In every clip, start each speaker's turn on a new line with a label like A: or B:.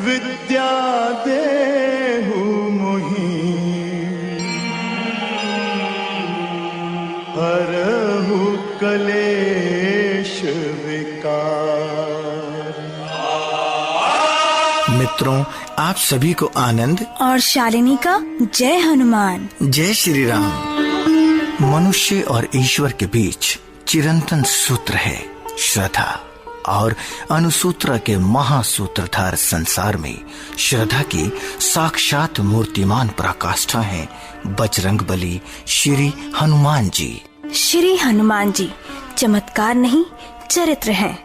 A: विद्या देहु मोहि हरहु कलेश विकार।
B: मित्रों, आप सभी को आनंद
C: और शालिनी का जय हनुमान।
B: जय श्री राम। मनुष्य और ईश्वर के बीच चिरंतन सूत्र है श्रद्धा, और अनुसूत्र के महासूत्रधार संसार में श्रद्धा की साक्षात मूर्तिमान पराकाष्ठा है बजरंगबली श्री हनुमान जी।
C: श्री हनुमान जी चमत्कार नहीं, चरित्र हैं।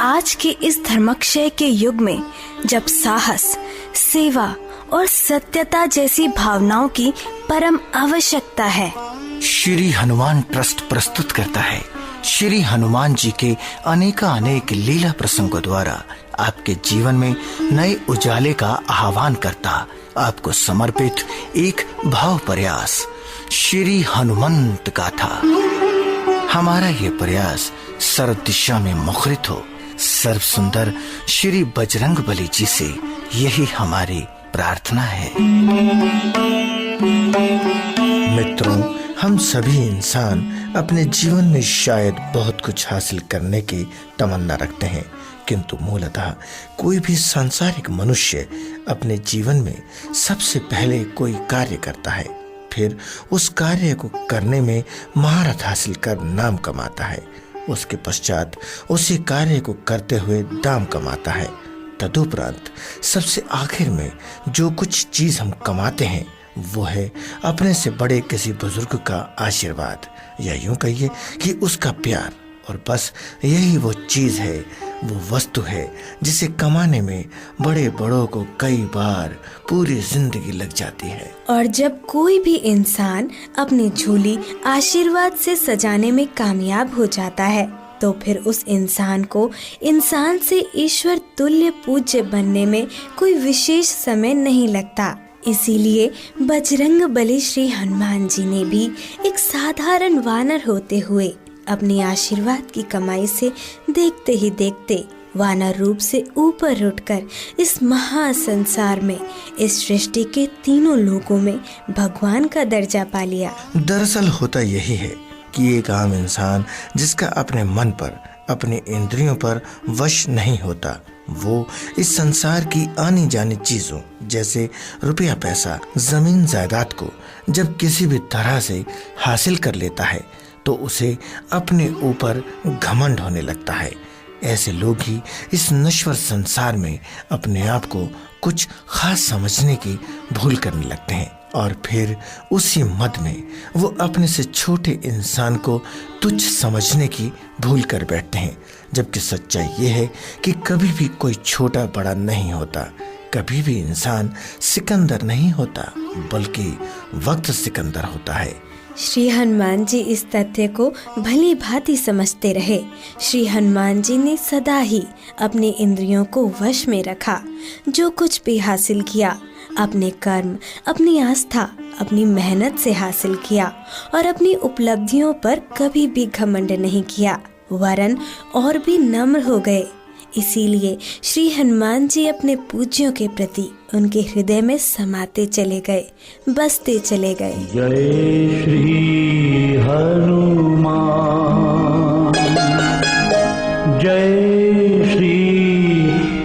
C: आज के इस धर्मक्षय के युग में जब साहस, सेवा और सत्यता जैसी भावनाओं की परम आवश्यकता है,
B: श्री हनुमान ट्रस्ट प्रस्तुत करता है श्री हनुमान जी के अनेक लीला प्रसंगों द्वारा आपके जीवन में नए उजाले का आह्वान करता आपको समर्पित एक भाव प्रयास श्री हनुमंत गाथा। हमारा ये प्रयास सर्व दिशा में मुखरित हो, सर्व सुंदर श्री बजरंगबली जी से यही हमारी प्रार्थना है। मित्रों, हम सभी इंसान अपने जीवन में शायद बहुत कुछ हासिल करने की तमन्ना रखते हैं, किंतु मूलतः कोई भी सांसारिक मनुष्य अपने जीवन में सबसे पहले कोई कार्य करता है, फिर उस कार्य को करने में महारत हासिल कर नाम कमाता है, उसके पश्चात उसी कार्य को करते हुए दाम कमाता है, तदुपरांत सबसे आखिर में जो कुछ चीज हम कमाते हैं वो है अपने से बड़े किसी बुजुर्ग का आशीर्वाद, या यूं कहिए कि उसका प्यार। और बस यही वो चीज है, वो वस्तु है जिसे कमाने में बड़े बड़ों को कई बार पूरी जिंदगी लग जाती है।
C: और जब कोई भी इंसान अपनी झोली आशीर्वाद से सजाने में कामयाब हो जाता है, तो फिर उस इंसान को इंसान से ईश्वर तुल्य पूज्य बनने में कोई विशेष समय नहीं लगता। इसीलिए बजरंगबली श्री हनुमान जी ने भी एक साधारण वानर होते हुए अपनी आशीर्वाद की कमाई से देखते ही देखते वानर रूप से ऊपर उठकर इस महासंसार में, इस सृष्टि के तीनों लोकों में भगवान का दर्जा पा लिया।
B: दरअसल होता यही है कि एक आम इंसान जिसका अपने मन पर, अपने इंद्रियों पर वश नहीं होता, वो इस संसार की आनी जानी चीजों जैसे रुपया पैसा, जमीन जायदाद को जब किसी भी तरह से हासिल कर लेता है तो उसे अपने ऊपर घमंड होने लगता है। ऐसे लोग ही इस नश्वर संसार में अपने आप को कुछ खास समझने की भूल करने लगते हैं, और फिर उसी मद में वो अपने से छोटे इंसान को तुच्छ समझने की भूल कर बैठते हैं। जबकि सच्चाई ये है कि कभी भी कोई छोटा बड़ा नहीं होता, कभी भी इंसान सिकंदर नहीं होता, बल्कि वक्त सिकंदर होता है।
C: श्री हनुमान जी इस तथ्य को भली भांति समझते रहे। श्री हनुमान जी ने सदा ही अपने इंद्रियों को वश में रखा। जो कुछ भी हासिल किया अपने कर्म, अपनी आस्था, अपनी मेहनत से हासिल किया, और अपनी उपलब्धियों पर कभी भी घमंड नहीं किया, वरन और भी नम्र हो गए। इसीलिए श्री हनुमान जी अपने पूज्यों के प्रति उनके हृदय में समाते चले गए, बसते चले गए।
A: जय श्री हनुमान, जय श्री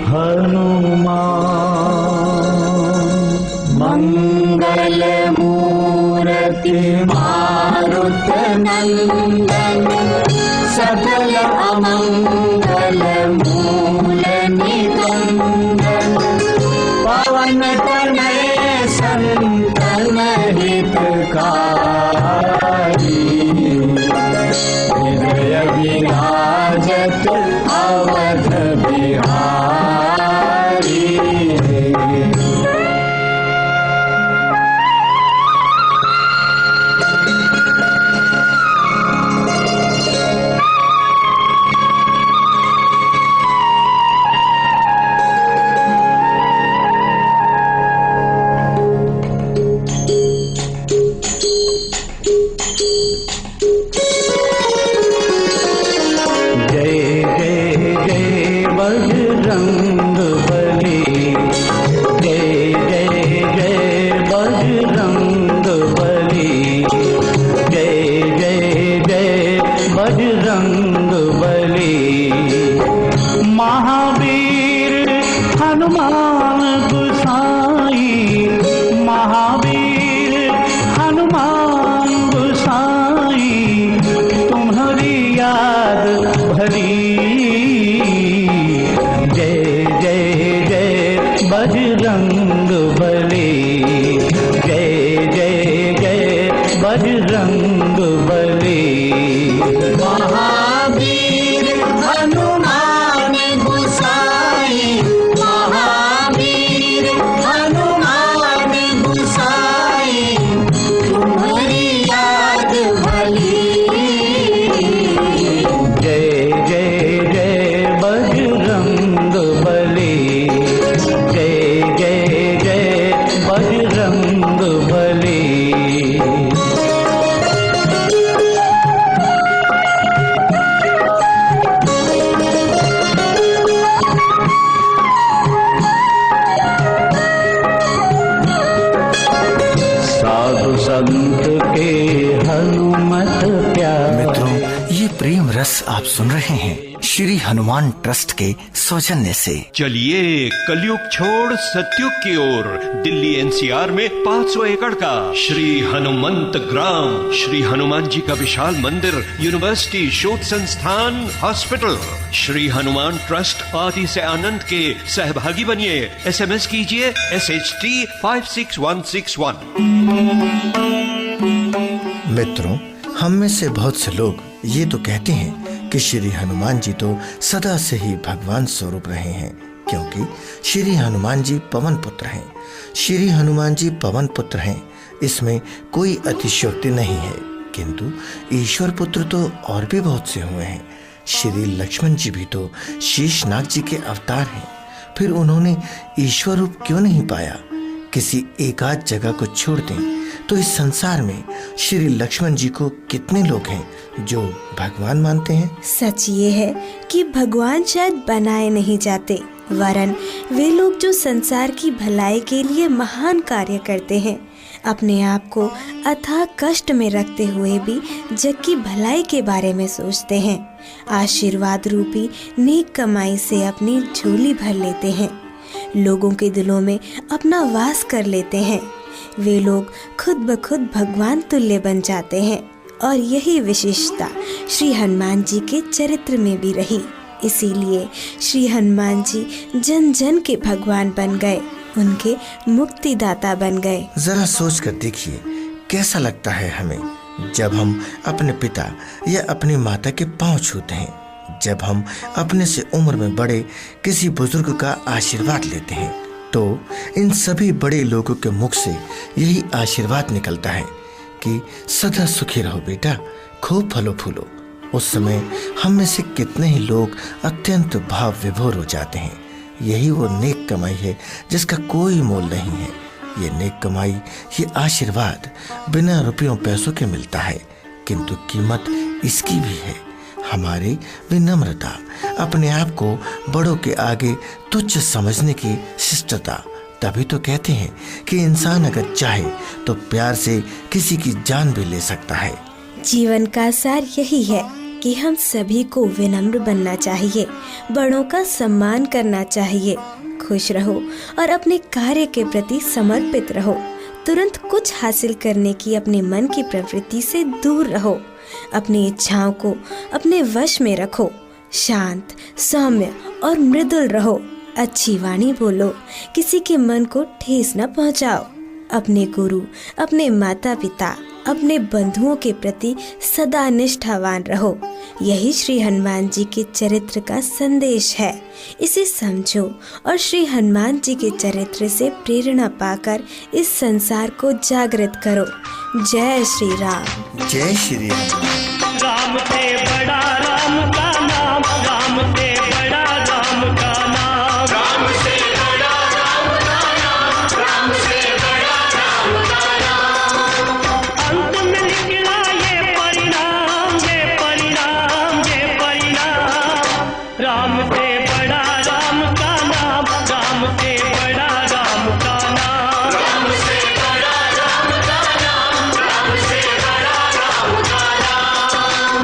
A: हनुमान। मंगल मूर्ति मारुत नंदन, सकल अमंगल मूल निकंदन। पवन तनय संतन हितकारी, हृदय विराजत अवध बिहारी। गोसाई महावीर हनुमान गोसाई तुम्हारी याद भरी। जय जय जय बजरंग बली, जय जय जय बजरंग बली। महावीर हनुमान गोसाई महावीर हनुमान गोसाई तुम्हारी याद भली। जय जय जय बजरंग बली, जय जय जय बजरंग बली। साधु संत के हनुमत प्यारे।
B: मित्रों, ये प्रेम रस आप सुन रहे हैं श्री हनुमान ट्रस्ट के सौजन्य से।
D: चलिए कलयुग छोड़ सतयुग की ओर। दिल्ली एनसीआर में 500 एकड़ का श्री हनुमंत ग्राम, श्री हनुमान जी का विशाल मंदिर, यूनिवर्सिटी, शोध संस्थान, हॉस्पिटल। श्री हनुमान ट्रस्ट आदि से अनंत के सहभागी बनिए। SMS कीजिए SHT 56161।
B: मित्रों, हम में से बहुत से लोग ये तो कहते हैं कि श्री हनुमान जी तो सदा से ही भगवान स्वरूप रहे हैं, क्योंकि श्री हनुमान जी पवन पुत्र हैं। श्री हनुमान जी पवन पुत्र हैं, इसमें कोई अतिशयोक्ति नहीं है। किंतु ईश्वर पुत्र तो और भी बहुत से हुए हैं। श्री लक्ष्मण जी भी तो शेषनाग जी के अवतार हैं। फिर उन्होंने ईश्वर रूप क्यों नहीं पाया? किसी एकाध जगह को छोड़ दें तो इस संसार में श्री लक्ष्मण जी को कितने लोग हैं जो भगवान मानते हैं?
C: सच ये है कि भगवान शायद बनाए नहीं जाते, वरन वे लोग जो संसार की भलाई के लिए महान कार्य करते हैं, अपने आप को अथाह कष्ट में रखते हुए भी जग की भलाई के बारे में सोचते हैं। आशीर्वाद रूपी नेक कमाई से अपनी झोली भर लेते हैं, लोगों के दिलों में अपना वास कर लेते हैं। वे लोग खुद ब खुद भगवान तुल्य बन जाते हैं और यही विशेषता श्री हनुमान जी के चरित्र में भी रही। इसीलिए श्री हनुमान जी जन जन के भगवान बन गए, उनके मुक्तिदाता बन गए।
B: जरा सोच कर देखिए, कैसा लगता है हमें जब हम अपने पिता या अपनी माता के पांव छूते हैं, जब हम अपने से उम्र में बड़े किसी बुजुर्ग का आशीर्वाद लेते हैं, तो इन सभी बड़े लोगों के मुख से यही आशीर्वाद निकलता है कि सदा सुखी रहो बेटा, खूब फलो फूलो। उस समय हम में से कितने ही लोग अत्यंत भाव विभोर हो जाते हैं। यही वो नेक कमाई है जिसका कोई मोल नहीं है। ये नेक कमाई, ये आशीर्वाद बिना रुपयों पैसों के मिलता है, किंतु कीमत इसकी भी है हमारी विनम्रता, अपने आप को बड़ों के आगे तुच्छ समझने की शिष्टता। तभी तो कहते हैं कि इंसान अगर चाहे तो प्यार से किसी की जान भी ले सकता है।
C: जीवन का सार यही है कि हम सभी को विनम्र बनना चाहिए, बड़ों का सम्मान करना चाहिए, खुश रहो और अपने कार्य के प्रति समर्पित रहो। तुरंत कुछ हासिल करने की अपने मन की प्रवृत्ति से दूर रहो। अपनी इच्छाओं को अपने वश में रखो। शांत, सौम्य और मृदुल रहो। अच्छी वाणी बोलो, किसी के मन को ठेस न पहुंचाओ। अपने गुरु, अपने माता पिता, अपने बंधुओं के प्रति सदा निष्ठावान रहो। यही श्री हनुमान जी के चरित्र का संदेश है। इसे समझो और श्री हनुमान जी के चरित्र से प्रेरणा पाकर इस संसार को जागृत करो। जय श्री राम।
B: जय श्री राम।
A: राम से बड़ा राम का नाम, राम से बड़ा राम का नाम, राम से बड़ा राम का नाम, राम से बड़ा राम का नाम। अंत में निकला ये परिणाम, ये परिणाम, ये परिणाम। राम से बड़ा राम का नाम, राम से बड़ा राम का नाम, राम से बड़ा राम का नाम, राम से बड़ा राम का नाम।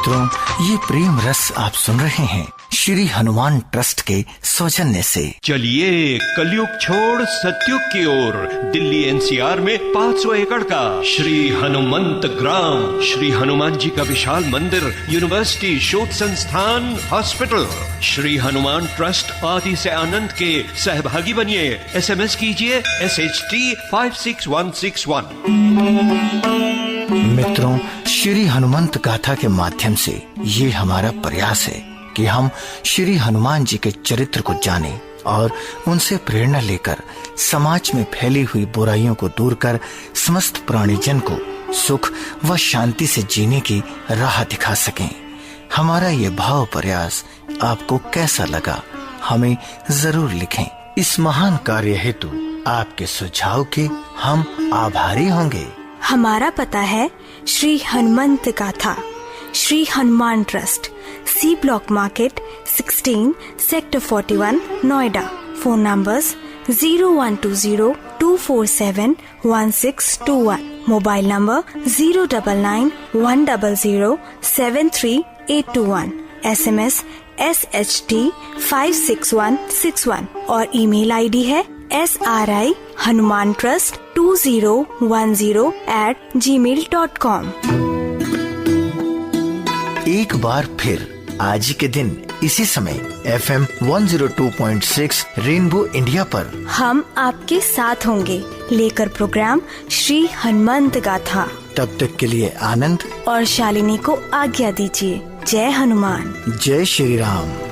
B: मित्रों, ये प्रेम रस आप सुन रहे हैं श्री हनुमान ट्रस्ट के सौजन्य से।
D: चलिए कलयुग छोड़ सत्युग की ओर, दिल्ली एनसीआर में 500 एकड़ का श्री हनुमंत ग्राम, श्री हनुमान जी का विशाल मंदिर, यूनिवर्सिटी, शोध संस्थान, हॉस्पिटल। श्री हनुमान ट्रस्ट आदि से अनंत के सहभागी बनिए। SMS कीजिए SHT 56161।
B: मित्रों, श्री हनुमंत गाथा के माध्यम से ये हमारा प्रयास है कि हम श्री हनुमान जी के चरित्र को जानें और उनसे प्रेरणा लेकर समाज में फैली हुई बुराइयों को दूर कर समस्त प्राणीजन को सुख व शांति से जीने की राह दिखा सकें। हमारा ये भाव प्रयास आपको कैसा लगा, हमें जरूर लिखें। इस महान कार्य हेतु आपके सुझाव के हम आभारी होंगे।
C: हमारा पता है Shri Hanumant Gatha, Shri Hanuman trust, C block market 16 sector 41 Noida. Phone numbers 0120-247-1621, mobile number 099-100-73821, SMS SHT 56161 और ईमेल आईडी है sri-hanumantrust2010@gmail.com।
B: एक बार फिर आज के दिन इसी समय FM 102.6 रेनबो इंडिया पर
C: हम आपके साथ होंगे लेकर प्रोग्राम श्री हनुमंत गाथा।
B: तब तक के लिए आनंद
C: और शालिनी को आज्ञा दीजिए। जय हनुमान।
B: जय श्री राम।